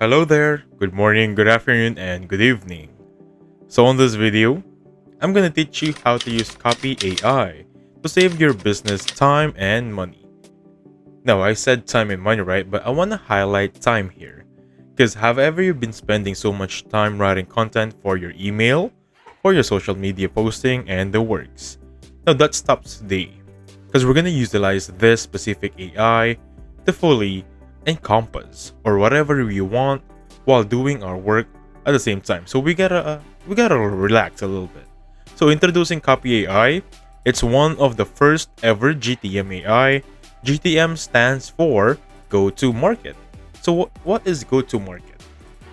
Hello there, good morning, good afternoon, and good evening. So on this video, I'm gonna teach you how to use Copy AI to save your business time and money. Now I said time and money, right? But I wanna highlight time here. Because have ever you been spending so much time writing content for your email, for your social media posting, and the works? Now that stops today. Because we're gonna utilize this specific AI to fully encompass or whatever we want while doing our work at the same time. So we gotta relax a little bit. So introducing Copy AI, it's one of the first ever GTM AI. GTM stands for Go to Market. So what is Go to Market?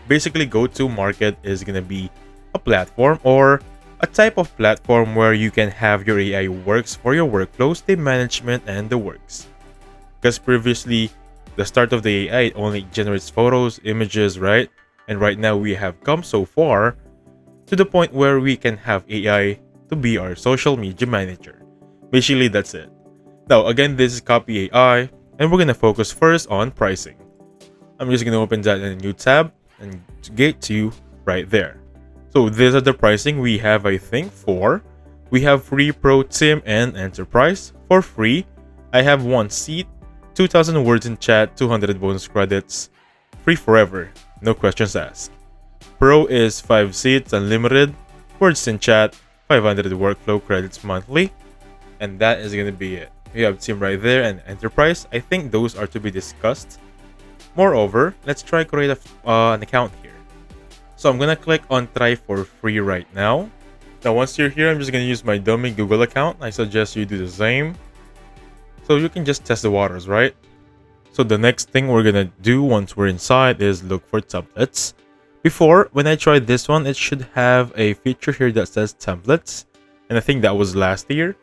Basically, Go to Market is gonna be a platform or a type of platform where you can have your AI works for your workflows, team management, and the works. Because previously, the start of the AI only generates photos, images, right? And right now we have come so far to the point where we can have AI to be our social media manager. Basically, that's it. Now, again, this is Copy AI, and we're gonna focus first on pricing. I'm just gonna open that in a new tab and get to right there. So these are the pricing we have. I think we have free, pro, team, and enterprise. For free, I have 1 seat, 2,000 words in chat, 200 bonus credits, free forever, no questions asked. Pro is 5 seats, unlimited, words in chat, 500 workflow credits monthly, and that is gonna be it. We have team right there and enterprise. I think those are to be discussed. Moreover, let's try create an account here. So I'm gonna click on try for free right now. Now once you're here, I'm just gonna use my dummy Google account. I suggest you do the same. So you can just test the waters, right? So the next thing we're gonna do once we're inside is look for templates. Before, when I tried this one, it should have a feature here that says templates. And I think that was last year.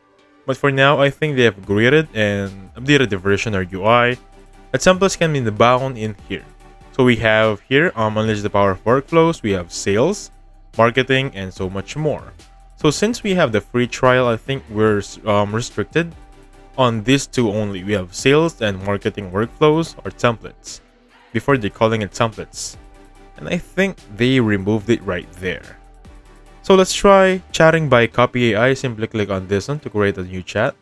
But for now, I think they have upgraded and updated the version or UI. The templates can be bound in here. So we have here, unleash the power of workflows. We have sales, marketing, and so much more. So since we have the free trial, I think we're restricted on these two only. We have sales and marketing workflows or templates. Before they're calling it templates. And I think they removed it right there. So let's try chatting by Copy AI. Simply click on this one to create a new chat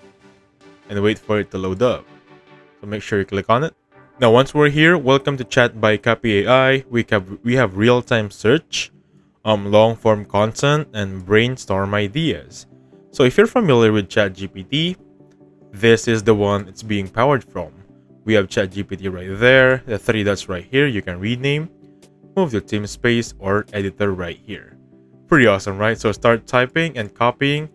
and wait for it to load up. So make sure you click on it. Now once we're here, welcome to chat by Copy AI. We have real-time search, long-form content, and brainstorm ideas. So if you're familiar with ChatGPT, this is the one it's being powered from. We have ChatGPT right there, the 3 dots right here. You can rename, move your team space, or editor right here. Pretty awesome, right? So start typing and copying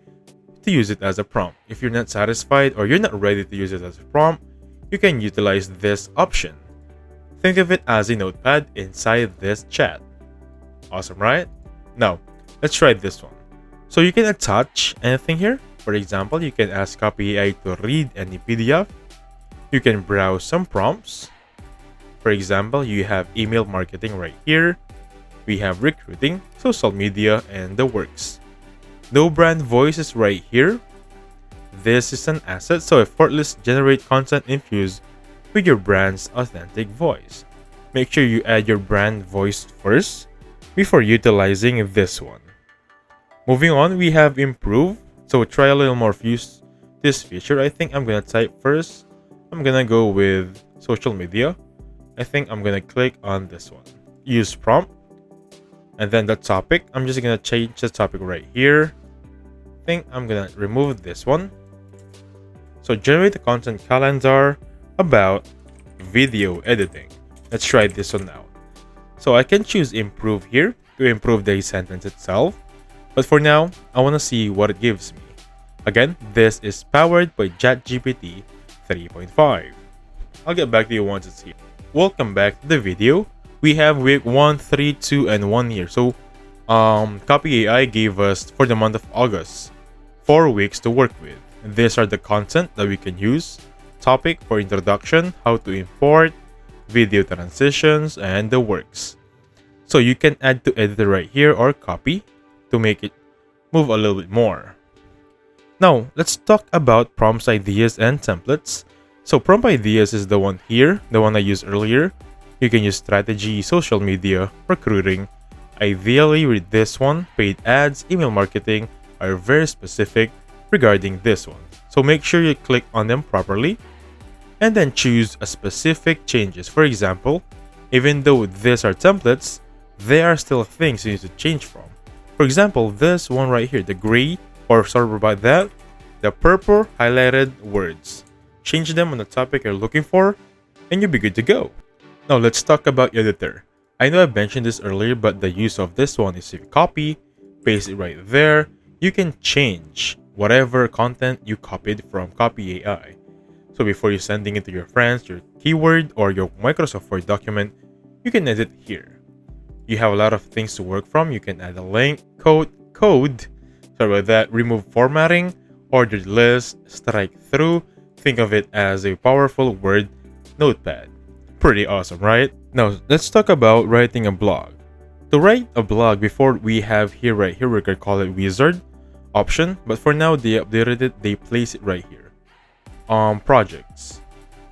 to use it as a prompt. If you're not satisfied or you're not ready to use it as a prompt, you can utilize this option. Think of it as a notepad inside this chat. Awesome, right? Now, let's try this one. So you can attach anything here. For example, you can ask Copy AI to read any PDF. You can browse some prompts. For example, you have email marketing right here. We have recruiting, social media, and the works. No brand voice is right here. This is an asset, so effortless generate content infused with your brand's authentic voice. Make sure you add your brand voice first before utilizing this one. Moving on, we have improve. So try a little more use this feature. I think I'm gonna type first. I'm gonna go with social media. I think I'm gonna click on this one. Use prompt. And then the topic. I'm just gonna change the topic right here. I think I'm gonna remove this one. So generate the content calendar about video editing. Let's try this one out. So I can choose improve here to improve the sentence itself. But for now, I want to see what it gives me. Again, this is powered by ChatGPT 3.5. I'll get back to you once it's here. Welcome back to the video. We have week 1, 3, 2, and 1 year. So, Copy AI gave us for the month of August 4 weeks to work with. These are the content that we can use. Topic for introduction, how to import, video transitions, and the works. So you can add to editor right here or copy to make it move a little bit more. Now, let's talk about prompts, ideas, and templates. So prompt ideas is the one here, the one I used earlier. You can use strategy, social media, recruiting. Ideally with this one, paid ads, email marketing are very specific regarding this one. So make sure you click on them properly and then choose a specific changes. For example, even though these are templates, there are still things you need to change from. For example, this one right here, the gray, or sorry about that, the purple highlighted words. Change them on the topic you're looking for, and you'll be good to go. Now let's talk about editor. I know I mentioned this earlier, but the use of this one is if you copy, paste it right there, you can change whatever content you copied from Copy AI. So before you're sending it to your friends, your keyword, or your Microsoft Word document, you can edit here. You have a lot of things to work from. You can add a link, sorry about that, remove formatting, order list, strike through. Think of it as a powerful Word notepad. Pretty awesome, right? Now, let's talk about writing a blog. To write a blog, before we have here, right here, we can call it wizard option, but for now, they updated it, they place it right here. Projects.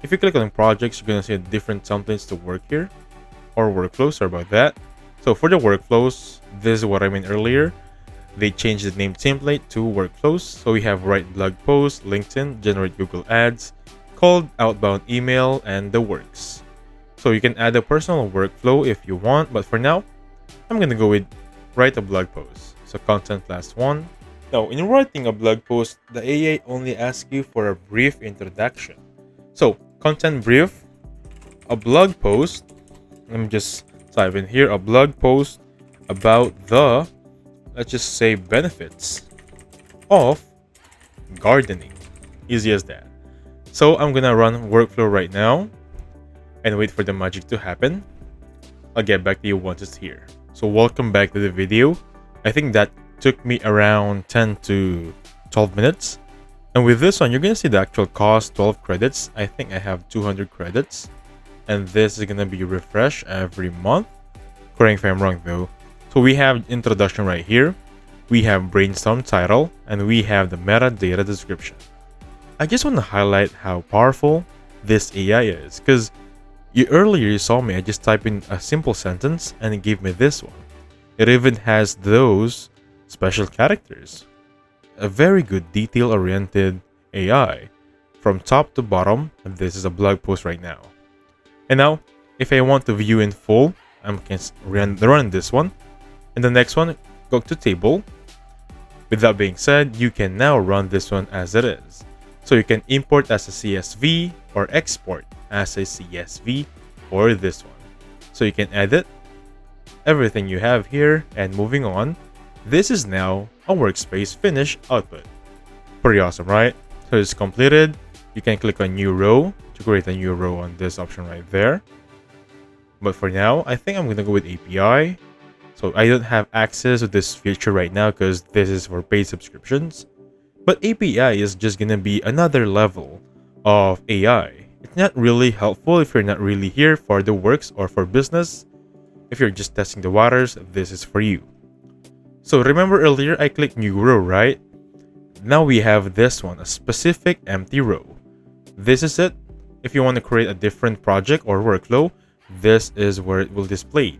If you click on projects, you're gonna see different templates to work here, or workflows, sorry about that. So for the workflows, this is what I meant earlier. They changed the name template to workflows. So we have write blog post, LinkedIn, generate Google ads, cold outbound email, and the works. So you can add a personal workflow if you want, but for now, I'm gonna go with write a blog post. So content last one. Now, in writing a blog post, the AI only asks you for a brief introduction. So content brief, a blog post. Let me just type in here a blog post about the, let's just say, benefits of gardening. Easy as that. So I'm gonna run workflow right now and wait for the magic to happen. I'll get back to you once it's here. So welcome back to the video. I think that took me around 10 to 12 minutes. And with this one, you're gonna see the actual cost, 12 credits. I think I have 200 credits. And this is gonna be refreshed every month. Correct if I'm wrong though. So we have introduction right here. We have brainstorm title, and we have the metadata description. I just want to highlight how powerful this AI is, because earlier you saw me, I just typed in a simple sentence and it gave me this one. It even has those special characters. A very good detail-oriented AI. From top to bottom, and this is a blog post right now. And now, if I want to view in full, I can run this one. And the next one, go to table. With that being said, you can now run this one as it is. So you can import as a CSV or export as a CSV or this one. So you can edit everything you have here, and moving on, this is now a workspace finished output. Pretty awesome, right? So it's completed. You can click on new row to create a new row on this option right there. But for now, I think I'm gonna go with API. So I don't have access to this feature right now because this is for paid subscriptions. But API is just gonna be another level of AI. It's not really helpful if you're not really here for the works or for business. If you're just testing the waters, this is for you. So remember earlier I clicked new row, right? Now we have this one, a specific empty row. This is it. If you want to create a different project or workflow, this is where it will display.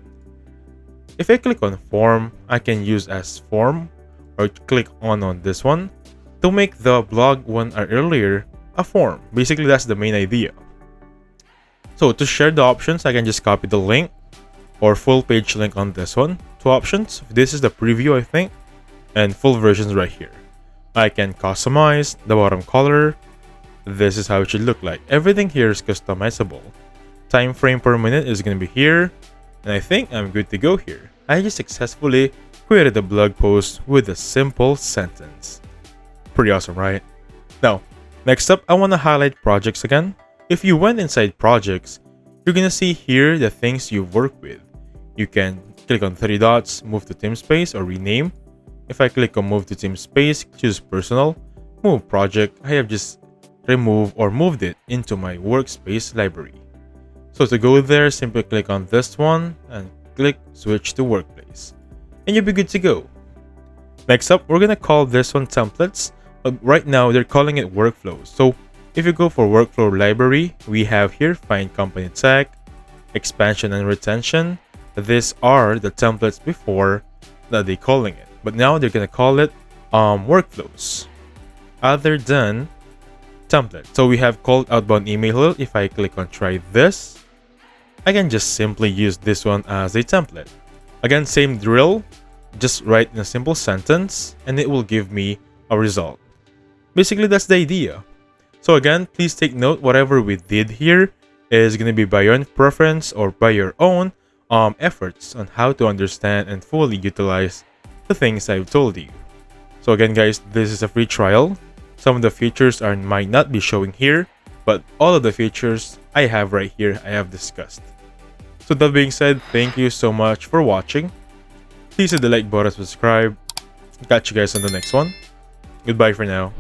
If I click on form, I can use as form, or click on this one to make the blog one earlier a form. Basically, that's the main idea. So to share the options, I can just copy the link or full page link on this one. Two options. This is the preview, I think, and full versions right here. I can customize the bottom color. This is how it should look like. Everything here is customizable. Time frame per minute is going to be here, and I think I'm good to go here. I just successfully created a blog post with a simple sentence. Pretty awesome, right? Now, next up, I want to highlight projects again. If you went inside projects, you're going to see here the things you've worked with. You can click on three dots, move to team space, or rename. If I click on move to team space, choose personal, move project, I have just removed or moved it into my workspace library. So to go there, simply click on this one and click switch to workplace, and you'll be good to go. Next up, we're gonna call this one templates, but right now they're calling it workflows. So if you go for workflow library, we have here find company tech, expansion and retention. These are the templates before that they calling it, but now they're gonna call it workflows other than template. So we have cold outbound email. If I click on try this, I can just simply use this one as a template. Again, same drill, just write in a simple sentence and it will give me a result. Basically, that's the idea. So again, please take note, whatever we did here is going to be by your own preference or by your own efforts on how to understand and fully utilize the things I've told you. So again, guys, this is a free trial. Some of the features might not be showing here, but all of the features I have right here, I have discussed. So that being said, thank you so much for watching. Please hit the like button, subscribe. Catch you guys on the next one. Goodbye for now.